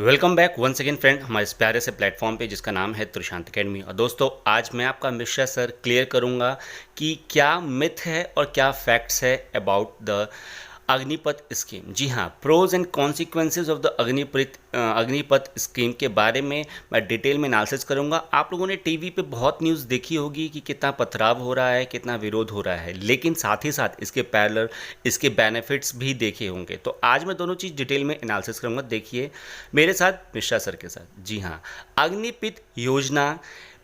Welcome back once again friend हमारे इस प्यारे से प्लेटफॉर्म पे जिसका नाम है त्रिशांत अकेडमी। और दोस्तों आज मैं आपका मिश्रा सर क्लियर करूंगा कि क्या मिथ है और क्या फैक्ट्स है अबाउट द अग्निपथ स्कीम। जी हाँ, pros and consequences of the Agnipath scheme के बारे में मैं डिटेल में एनालिसिस करूंगा। आप लोगों ने टीवी पे बहुत न्यूज़ देखी होगी कि कितना पथराव हो रहा है, कितना विरोध हो रहा है, लेकिन साथ ही साथ इसके पैरेलल इसके बेनिफिट्स भी देखे होंगे। तो आज मैं दोनों चीज़ डिटेल में एनालिसिस करूंगा। देखिए मेरे साथ मिश्रा सर के साथ। जी हाँ, अग्निपथ योजना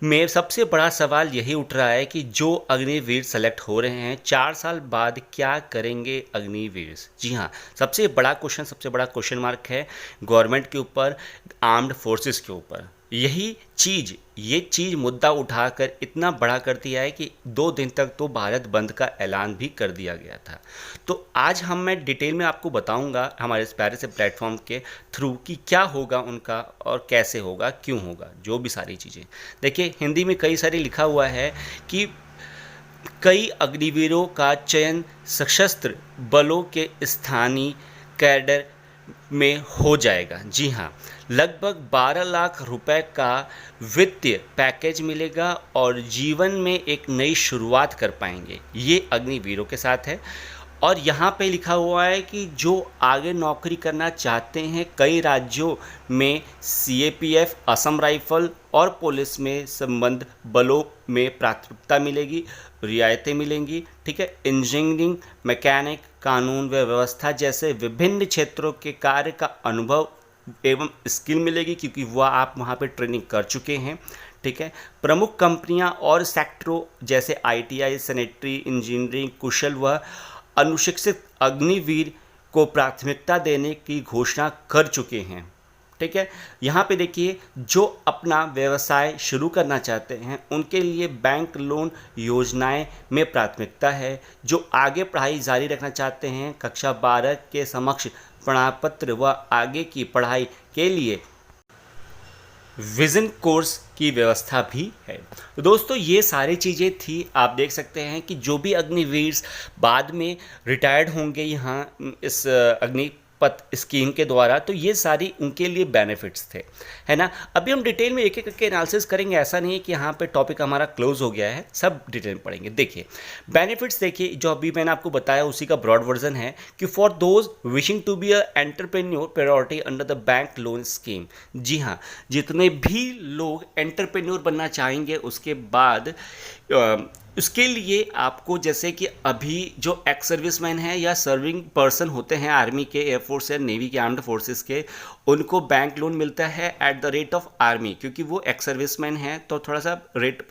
में सबसे बड़ा सवाल यही उठ रहा है कि जो अग्निवीर सेलेक्ट हो रहे हैं 4 साल बाद क्या करेंगे अग्निवीर। जी हाँ, सबसे बड़ा क्वेश्चन मार्क है गवर्नमेंट के ऊपर, आर्म्ड फोर्सेस के ऊपर। ये चीज़ मुद्दा उठाकर इतना बड़ा कर दिया है कि 2 दिन तक तो भारत बंद का ऐलान भी कर दिया गया था। तो आज मैं डिटेल में आपको बताऊंगा हमारे इस प्यारे से प्लेटफॉर्म के थ्रू कि क्या होगा उनका और कैसे होगा, क्यों होगा, जो भी सारी चीज़ें। देखिए हिंदी में कई सारी लिखा हुआ है कि कई अग्निवीरों का चयन सशस्त्र बलों के स्थानीय कैडर में हो जाएगा। जी हाँ, लगभग 12 लाख रुपए का वित्तीय पैकेज मिलेगा और जीवन में एक नई शुरुआत कर पाएंगे। ये अग्निवीरों के साथ है। और यहाँ पे लिखा हुआ है कि जो आगे नौकरी करना चाहते हैं कई राज्यों में सीएपीएफ, असम राइफल और पुलिस में संबंध बलों में प्राथमिकता मिलेगी, रियायतें मिलेंगी। ठीक है, इंजीनियरिंग, मैकेनिक, कानून व व्यवस्था जैसे विभिन्न क्षेत्रों के कार्य का अनुभव एवं स्किल मिलेगी क्योंकि वह आप वहाँ पे ट्रेनिंग कर चुके हैं। ठीक है, प्रमुख कंपनियां और सेक्टरों जैसे आईटीआई, सैनिटरी इंजीनियरिंग कुशल व अनुशिक्षित अग्निवीर को प्राथमिकता देने की घोषणा कर चुके हैं। ठीक है, यहाँ पे देखिए जो अपना व्यवसाय शुरू करना चाहते हैं उनके लिए बैंक लोन योजनाएं में प्राथमिकता है। जो आगे पढ़ाई जारी रखना चाहते हैं कक्षा 12 के समक्ष प्रमाण पत्र व आगे की पढ़ाई के लिए विजन कोर्स की व्यवस्था भी है। तो दोस्तों ये सारी चीज़ें थी। आप देख सकते हैं कि जो भी अग्निवीर बाद में रिटायर्ड होंगे यहाँ इस अग्निपथ स्कीम के द्वारा, तो ये सारी उनके लिए बेनिफिट्स थे, है ना। अभी हम डिटेल में एक एक करके एनालिसिस करेंगे। ऐसा नहीं है कि यहाँ पे टॉपिक हमारा क्लोज हो गया है, सब डिटेल में पढ़ेंगे। देखिए बेनिफिट्स, देखिए जो अभी मैंने आपको बताया उसी का ब्रॉड वर्जन है कि for those wishing to be a entrepreneur priority under the bank loan scheme. जी हाँ, जितने भी लोग एंटरप्रेन्योर बनना चाहेंगे उसके बाद उसके लिए आपको, जैसे कि अभी जो एक्स सर्विसमैन है या सर्विंग पर्सन होते हैं आर्मी के, एयरफोर्स या नेवी के, आर्म्ड फोर्सेस के, उनको बैंक लोन मिलता है at the rate of army, क्योंकि वो एक्स सर्विसमैन है तो थोड़ा सा रेट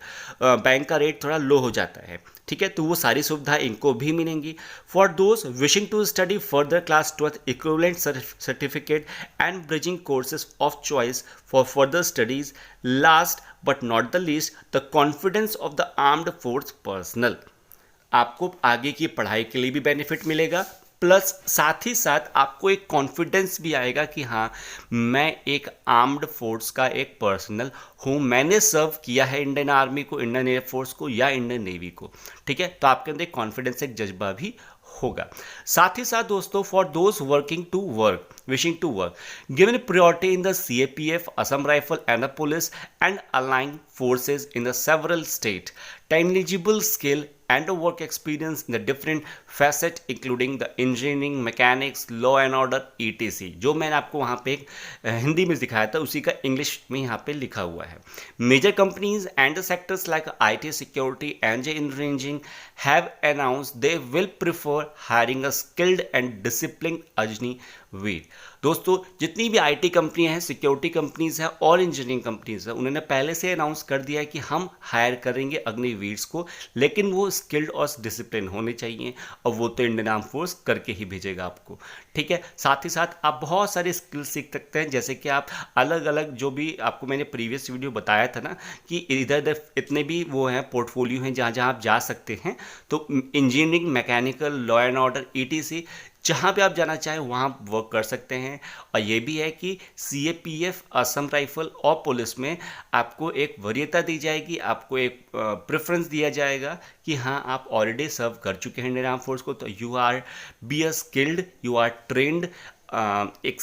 बैंक का रेट थोड़ा लो हो जाता है। ठीक है, तो वो सारी सुविधा इनको भी मिलेंगी। For those wishing to study further class 12 equivalent certificate and bridging courses of choice for further studies. Last but not the least, the confidence of the armed force personnel. आपको आगे की पढ़ाई के लिए भी बेनिफिट मिलेगा, प्लस साथ ही साथ आपको एक कॉन्फिडेंस भी आएगा कि हाँ मैं एक आर्म्ड फोर्स का एक पर्सनल हूँ, मैंने सर्व किया है इंडियन आर्मी को, इंडियन एयरफोर्स को या इंडियन नेवी को। ठीक है, तो आपके अंदर एक कॉन्फिडेंस, एक जज्बा भी होगा। साथ ही साथ दोस्तों for those working to work wishing to work given priority in the CAPF, Assam rifle and the police and allying forces in the several state, tangible skill and work experience in the different facet including the engineering, mechanics, law and order etc। जो मैंने आपको वहाँ पे हिंदी में दिखाया था उसी का इंग्लिश में यहाँ पे लिखा हुआ है। Major companies and sectors like IT, security and engineering have announced they will prefer hiring a skilled and disciplined Agniveer. दोस्तों जितनी भी IT कंपनियां हैं, सिक्योरिटी कंपनीज हैं और इंजीनियरिंग कंपनीज हैं, उन्होंने पहले से अनाउंस कर दिया है कि हम हायर करेंगे अग्निवीर्स को, लेकिन वो स्किल्ड और डिसिप्लिन होने चाहिए और वो तो इंडियन आर्म फोर्स करके ही भेजेगा आपको। ठीक है, साथ ही साथ आप बहुत सारे स्किल सीख सकते हैं, जैसे कि आप अलग अलग, जो भी आपको मैंने प्रीवियस वीडियो बताया था ना कि इधर इधर इतने भी वो हैं पोर्टफोलियो हैं जहाँ जहाँ आप जा सकते हैं। तो engineering, mechanical, law and order ETC, जहाँ पे आप जाना चाहें वहाँ वर्क कर सकते हैं। और ये भी है कि CAPF, असम राइफल और पुलिस में आपको एक वरीयता दी जाएगी, आपको एक प्रेफरेंस दिया जाएगा कि हाँ आप ऑलरेडी सर्व कर चुके हैं इंडियन आर्म फोर्स को, तो you are be a skilled, you are trained एक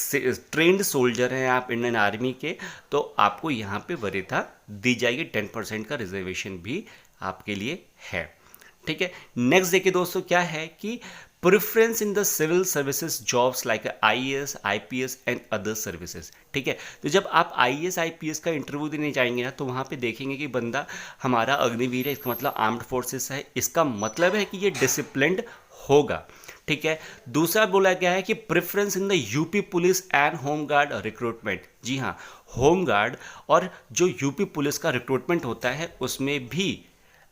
ट्रेंड सोल्जर हैं आप इंडियन आर्मी के, तो आपको यहाँ पे वरीयता दी जाएगी। 10% का रिजर्वेशन भी आपके लिए है। ठीक है, नेक्स्ट देखिए दोस्तों क्या है कि preference in the civil services jobs like IAS, IPS and other services. ठीक है, तो जब आप आईएएस आईपीएस का इंटरव्यू देने जाएंगे ना, तो वहाँ पे देखेंगे कि बंदा हमारा अग्निवीर है, इसका मतलब आर्म्ड फोर्सेस है, इसका मतलब है कि ये डिसिप्लिन्ड होगा। ठीक है, दूसरा बोला गया है कि preference in the UP police and home guard recruitment. जी हाँ, होम गार्ड और जो यूपी पुलिस का रिक्रूटमेंट होता है उसमें भी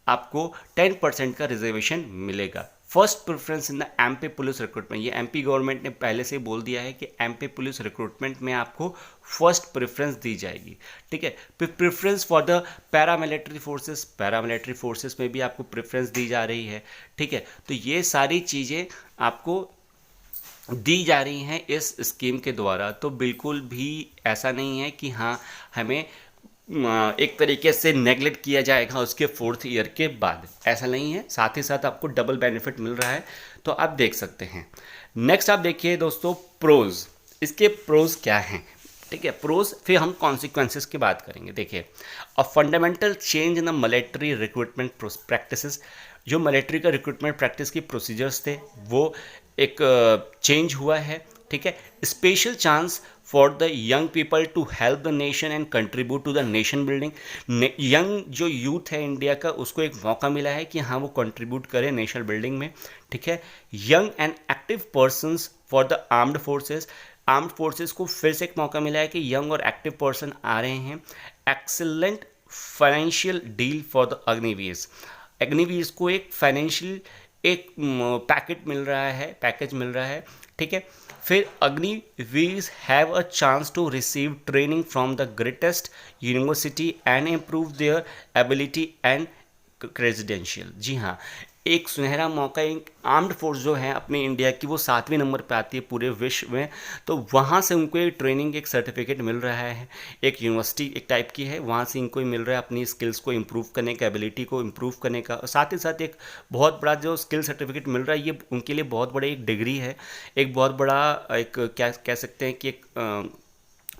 आपको 10% का रिजर्वेशन मिलेगा। First preference in the MP police recruitment, ये एमपी गवर्नमेंट ने पहले से बोल दिया है कि एमपी पुलिस रिक्रूटमेंट में आपको फर्स्ट प्रेफरेंस दी जाएगी। ठीक है, preference for the paramilitary forces, paramilitary forces में भी आपको प्रेफरेंस दी जा रही है। ठीक है, तो ये सारी चीज़ें आपको दी जा रही हैं इस स्कीम के द्वारा। तो बिल्कुल भी ऐसा नहीं है कि हाँ हमें एक तरीके से नेगलेक्ट किया जाएगा उसके 4th ईयर के बाद, ऐसा नहीं है। साथ ही साथ आपको डबल बेनिफिट मिल रहा है, तो आप देख सकते हैं। नेक्स्ट आप देखिए दोस्तों प्रोज, इसके प्रोज क्या हैं। ठीक है, प्रोज, फिर हम कॉन्सिक्वेंसेस की बात करेंगे। देखिए, a fundamental change in the military recruitment practices, जो मिलिट्री का रिक्रूटमेंट प्रैक्टिस की प्रोसीजर्स थे वो एक चेंज हुआ है। ठीक है, special chance for the young people to help the nation and contribute to the nation building. Young जो यूथ है इंडिया का, उसको एक मौका मिला है कि हाँ वो कंट्रीब्यूट करे नेशनल बिल्डिंग में। ठीक है, young and active persons for the armed forces, armed forces को फिर से एक मौका मिला है कि यंग और एक्टिव पर्सन आ रहे हैं। Excellent financial deal for the Agniveers, Agniveers को एक फाइनेंशियल एक पैकेज मिल रहा है। ठीक है, फिर Agniveers have a chance to receive training from the greatest university and improve their ability and credential. जी हाँ, एक सुनहरा मौका, एक आर्म्ड फोर्स जो है अपने इंडिया की वो 7वें नंबर पे आती है पूरे विश्व में, तो वहाँ से उनको एक ट्रेनिंग, एक सर्टिफिकेट मिल रहा है, एक यूनिवर्सिटी एक टाइप की है, वहाँ से इनको मिल रहा है अपनी स्किल्स को इम्प्रूव करने का, एबिलिटी को इम्प्रूव करने का। और साथ ही साथ एक बहुत बड़ा जो स्किल सर्टिफिकेट मिल रहा है, ये उनके लिए बहुत बड़ा एक डिग्री है, एक बहुत बड़ा एक क्या कह सकते हैं कि एक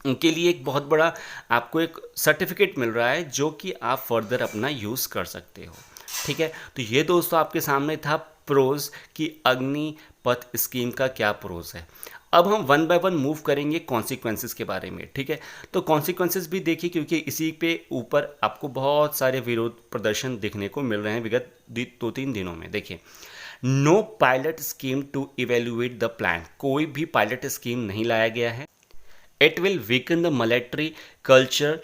उनके लिए एक बहुत बड़ा आपको एक सर्टिफिकेट मिल रहा है जो कि आप फर्दर अपना यूज़ कर सकते हो। ठीक है, तो ये दोस्तों आपके सामने था प्रोज कि अग्निपथ स्कीम का क्या प्रोज है। अब हम वन बाय वन मूव करेंगे कॉन्सिक्वेंसेस के बारे में। ठीक है, तो कॉन्सिक्वेंसेस भी देखिए, क्योंकि इसी पे ऊपर आपको बहुत सारे विरोध प्रदर्शन देखने को मिल रहे हैं विगत 2-3 दिनों में। देखिए, no pilot scheme to evaluate the plan, कोई भी पायलट स्कीम नहीं लाया गया है। It will weaken the military culture,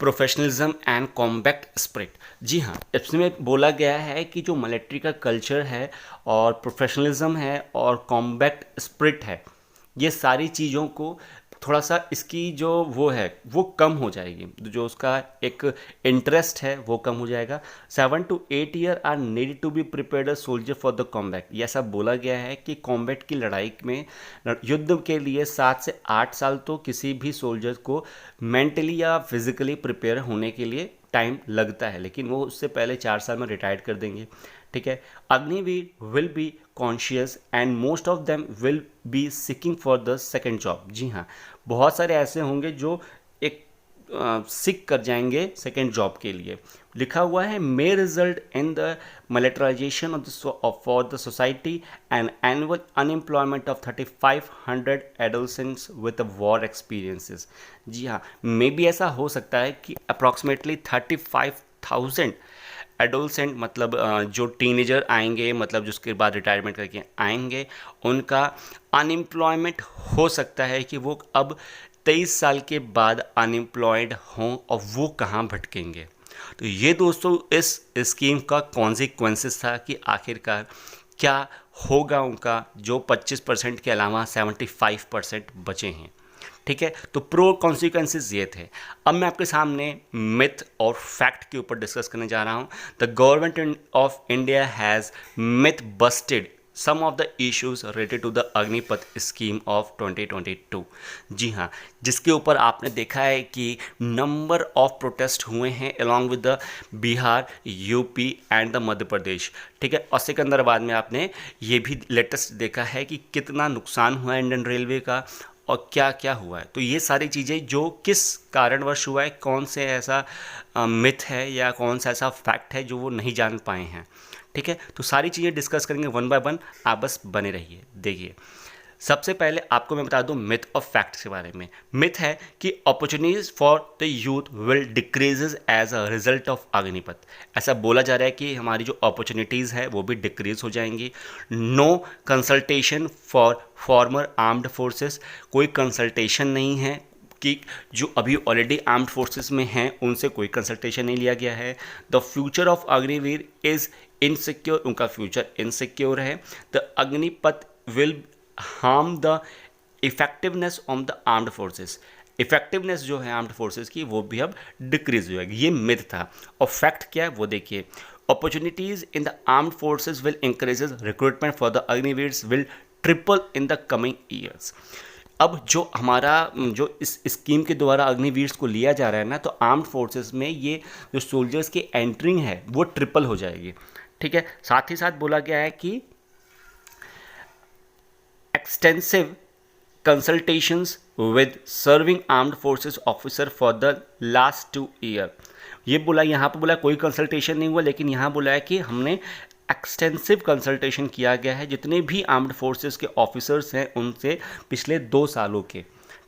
professionalism and combat spirit. जी हाँ, इसमें बोला गया है कि जो मिलिट्री का कल्चर है और प्रोफेशनलिज्म है और कॉम्बैक्ट स्पिरिट है, ये सारी चीज़ों को थोड़ा सा इसकी जो वो है वो कम हो जाएगी, जो उसका एक इंटरेस्ट है वो कम हो जाएगा। 7 to 8 year are need to be prepared a soldier for the combat. ये ऐसा बोला गया है कि कॉम्बैट की लड़ाई में, युद्ध के लिए 7 से 8 साल तो किसी भी सोल्जर को मेंटली या फिजिकली प्रिपेयर होने के लिए टाइम लगता है, लेकिन वो उससे पहले 4 साल में रिटायर कर देंगे। ठीक है, Agniveer will be conscious and most of them will be seeking for the second job. जी हाँ, बहुत सारे ऐसे होंगे जो एक सीख कर जाएंगे सेकेंड जॉब के लिए। लिखा हुआ है may result in the militarisation of for the society and annual unemployment of 3500 adolescents with war experiences. जी हाँ, मे भी ऐसा हो सकता है कि अप्रॉक्सीमेटली 35,000 एडोलसेंट, मतलब जो टीनेजर आएंगे, मतलब जिसके बाद रिटायरमेंट करके आएंगे, उनका अनएम्प्लॉयमेंट हो सकता है कि वो अब 23 साल के बाद अनएम्प्लॉयड हों और वो कहाँ भटकेंगे। तो ये दोस्तों इस स्कीम का कॉन्सिक्वेंसेस था कि आखिरकार क्या होगा उनका, जो 25% के अलावा 75% बचे हैं। ठीक है, तो प्रो कॉन्सिक्वेंसेस ये थे। अब मैं आपके सामने मिथ और फैक्ट के ऊपर डिस्कस करने जा रहा हूँ। The government of India has myth busted some of the issues related to the Agnipath scheme of 2022। जी हाँ, जिसके ऊपर आपने देखा है कि नंबर ऑफ प्रोटेस्ट हुए हैं along with the Bihar, UP and the Madhya Pradesh. ठीक है, और सिकंदराबाद में आपने ये भी लेटेस्ट देखा है कि कितना नुकसान हुआ है इंडियन रेलवे का और क्या क्या हुआ है। तो ये सारी चीज़ें जो किस कारणवश हुआ है, कौन से ऐसा मिथ है या कौन सा ऐसा फैक्ट है जो वो नहीं जान पाए हैं। ठीक है, तो सारी चीज़ें डिस्कस करेंगे वन बाय वन, आप बस बने रहिए। देखिए, सबसे पहले आपको मैं बता दूं मिथ और फैक्ट के बारे में। मिथ है कि opportunities for the youth will decreases as a result of Agnipath. ऐसा बोला जा रहा है कि हमारी जो अपॉर्चुनिटीज़ है वो भी डिक्रीज हो जाएंगी। No consultation for former armed forces, कोई कंसल्टेशन नहीं है कि जो अभी ऑलरेडी आर्म्ड फोर्सेस में हैं उनसे कोई कंसल्टेशन नहीं लिया गया है। The future of Agniveer is insecure, उनका फ्यूचर इनसिक्योर है। The Agnipath will harm the effectiveness of the armed forces, effectiveness जो है आर्म्ड फोर्सेस की वो भी अब डिक्रीज हो जाएगी। ये मिथ था। और फैक्ट क्या है वो देखिए, opportunities in the armed forces will increases, recruitment for the Agniveers will triple in the coming years. अब जो हमारा जो इस स्कीम के द्वारा अग्निवीर्स को लिया जा रहा है ना, तो आर्म्ड फोर्सेस में ये जो सोल्जर्स की एंट्रिंग है वो ट्रिपल हो जाएगी। ठीक है, साथ ही साथ बोला गया है कि extensive consultations with serving armed forces officer for the last 2 year। ये बोला, यहाँ पर बोला कोई कंसल्टेशन नहीं हुआ, लेकिन यहाँ बोला है कि हमने एक्सटेंसिव कंसल्टेशन किया गया है जितने भी आर्म्ड फोर्सेस के ऑफिसर्स हैं उनसे पिछले 2 सालों के।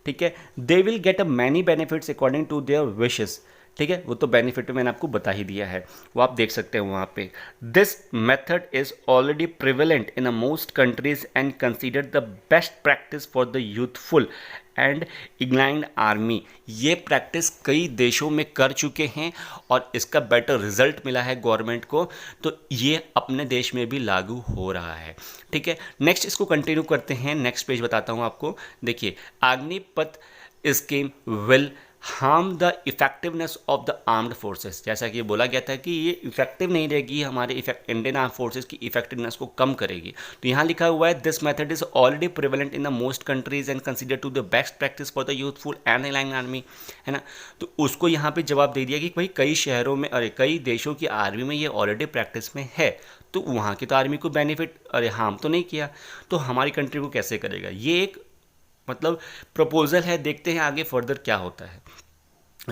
ठीक है, they will get a many benefits according to their wishes. ठीक है, वो तो बेनिफिट मैंने आपको बता ही दिया है, वो आप देख सकते हैं वहाँ पे। This method is already prevalent in most countries and considered the best practice for the youthful and inclined army. ये प्रैक्टिस कई देशों में कर चुके हैं और इसका बेटर रिजल्ट मिला है गवर्नमेंट को, तो ये अपने देश में भी लागू हो रहा है। ठीक है, नेक्स्ट इसको कंटिन्यू करते हैं, नेक्स्ट पेज बताता हूँ आपको। देखिए, Agnipath scheme will harm the effectiveness of the armed forces. जैसा कि बोला गया था कि ये इफेक्टिव नहीं रहेगी, हमारे इंडियन आर्म फोर्सेस की इफेक्टिवनेस को कम करेगी। तो यहाँ लिखा हुआ है this method is already prevalent in the most countries and consider to the best practice for the youthful and allying army, है ना। तो उसको यहाँ पे जवाब दे दिया कि भाई कई शहरों में, अरे कई देशों की आर्मी में ये ऑलरेडी प्रैक्टिस में है, तो वहाँ की तो आर्मी को बेनिफिट, अरे हार्म तो नहीं किया, तो हमारी कंट्री को कैसे करेगा। ये एक मतलब प्रपोजल है, देखते हैं आगे फर्दर क्या होता है।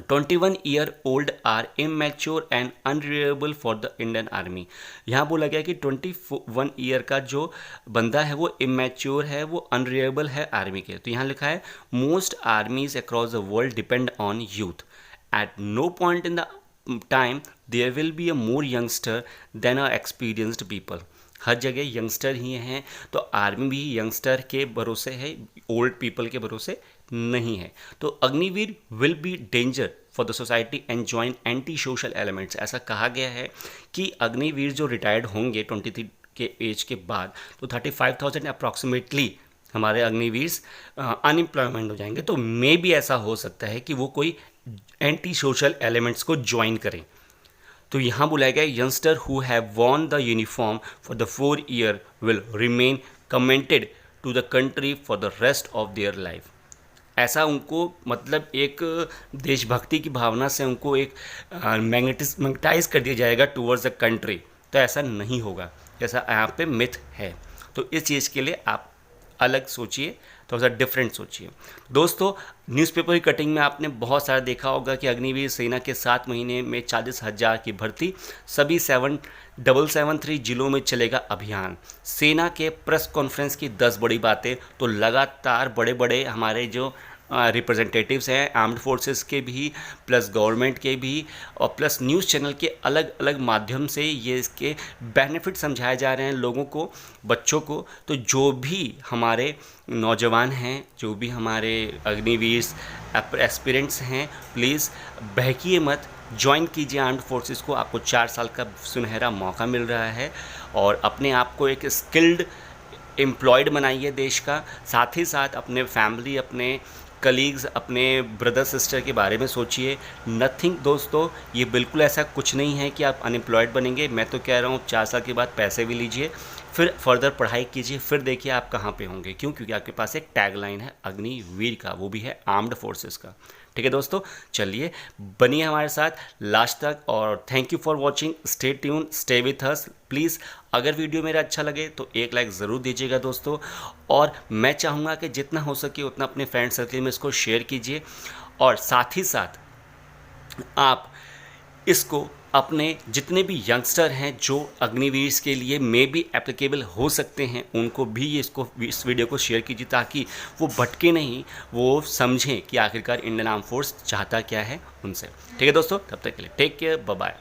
21 year old are immature and unreliable for the Indian army. यहाँ बोला गया कि 21 ईयर का जो बंदा है वो इमेच्योर है, वो अनरिलायबल है आर्मी के। तो यहाँ लिखा है most armies across the world depend on youth, at no point in the time there will be a more youngster than a experienced people. हर जगह यंगस्टर ही हैं, तो आर्मी भी यंगस्टर के भरोसे है, ओल्ड पीपल के भरोसे नहीं है। तो Agniveer will B danger for the society and join anti social elements. ऐसा कहा गया है कि अग्निवीर जो रिटायर्ड होंगे 23 के एज के बाद, तो 35,000 अप्रॉक्सीमेटली हमारे अग्निवीर्स अनएम्प्लॉयमेंट हो जाएंगे। तो मे भी ऐसा हो सकता है कि वो कोई एंटी सोशल एलिमेंट्स को ज्वाइन करें। तो यहाँ बुलाया गया youngster who have worn the uniform for the 4 year will remain commented to the country for the rest of their life. ऐसा उनको मतलब एक देशभक्ति की भावना से उनको एक मैग्नेटाइज कर दिया जाएगा टूवर्ड्स द कंट्री, तो ऐसा नहीं होगा, जैसा यहाँ पे मिथ है। तो इस चीज़ के लिए आप अलग सोचिए, थोड़ा सा डिफरेंट सोचिए। दोस्तों, न्यूज़पेपर की कटिंग में आपने बहुत सारा देखा होगा कि अग्निवीर सेना के 7 महीने में 40,000 की भर्ती, सभी 7,773 जिलों में चलेगा अभियान। सेना के प्रेस कॉन्फ्रेंस की 10 बड़ी बातें। तो लगातार बड़े बड़े हमारे जो रिप्रेजेंटेटिव्स हैं आर्म्ड फोर्सेस के भी, प्लस गवर्नमेंट के भी, और प्लस न्यूज़ चैनल के अलग अलग माध्यम से ये इसके बेनिफिट समझाए जा रहे हैं लोगों को, बच्चों को। तो जो भी हमारे नौजवान हैं, जो भी हमारे अग्निवीर एस्पिरेंट्स हैं, प्लीज़ बहकिए मत, ज्वाइन कीजिए आर्म्ड फोर्सेस को। आपको 4 साल का सुनहरा मौका मिल रहा है और अपने आप को एक स्किल्ड एम्प्लॉयड बनाइए देश का। साथ ही साथ अपने फैमिली, अपने कलीग्स, अपने ब्रदर सिस्टर के बारे में सोचिए। नथिंग दोस्तों, ये बिल्कुल ऐसा कुछ नहीं है कि आप अनएम्प्लॉयड बनेंगे। मैं तो कह रहा हूँ 4 साल के बाद पैसे भी लीजिए, फिर फर्दर पढ़ाई कीजिए, फिर देखिए आप कहाँ पे होंगे। क्यों? क्योंकि आपके पास एक टैगलाइन है अग्निवीर का, वो भी है आर्म्ड फोर्सेस का। ठीक है दोस्तों, चलिए बनिए हमारे साथ लास्ट तक, और thank you for watching, stay tune, stay with us. Please अगर वीडियो मेरा अच्छा लगे तो एक लाइक ज़रूर दीजिएगा दोस्तों, और मैं चाहूँगा कि जितना हो सके उतना अपने फ्रेंड सर्कल में इसको शेयर कीजिए, और साथ ही साथ आप इसको अपने जितने भी यंगस्टर हैं जो अग्निवीर के लिए मे भी एप्लीकेबल हो सकते हैं, उनको भी इस वीडियो को शेयर कीजिए, ताकि वो भटके नहीं, वो समझें कि आखिरकार इंडियन आर्म फोर्स चाहता क्या है उनसे। ठीक है दोस्तों, तब तक के लिए टेक केयर, बाय बाय।